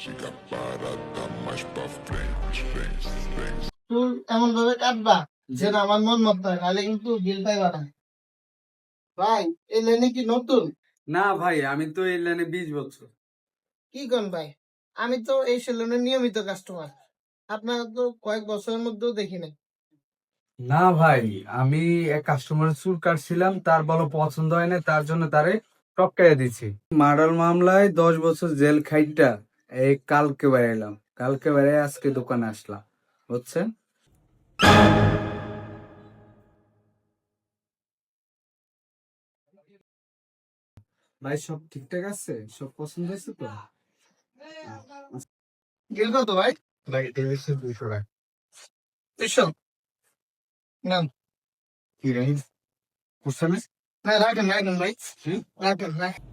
Fica parada mais pra frente, frente, frente. চুল এমন ভাবে কাটবা যেন আমার মন মতো হয়, নাহলে কিন্তু বিল পাইবা না। ভাই, এই লাইনে কি নতুন? না ভাই, আমি তো এই লাইনে 20 বছর। কি কোন ভাই, আমি তো এই সেলুনের নিয়মিত কাস্টমার, আপনার তো কয়েক বছরের মধ্যেও দেখি নাই। না ভাই, আমি এক কাস্টমারের চুল কাটছিলাম, তার বলো পছন্দ হয় না, তার জন্য তারে টপকাইয়া দিছি। মার্ডার মামলায় 10 বছর জেল খাইটা এই কালকে বেরাইলাম, কালকে বেরাই আজকে দোকানে আসলাম, বুঝছেন? ভাই সব ঠিকঠাক আছে, সব পছন্দ হয়েছে তো? বিল কত ভাই? ভাই এটা হচ্ছে 200 টাকা। 200? না কি রে, বুঝছেন? না, রাখেন রাখেন ভাই, রাখেন রাখেন।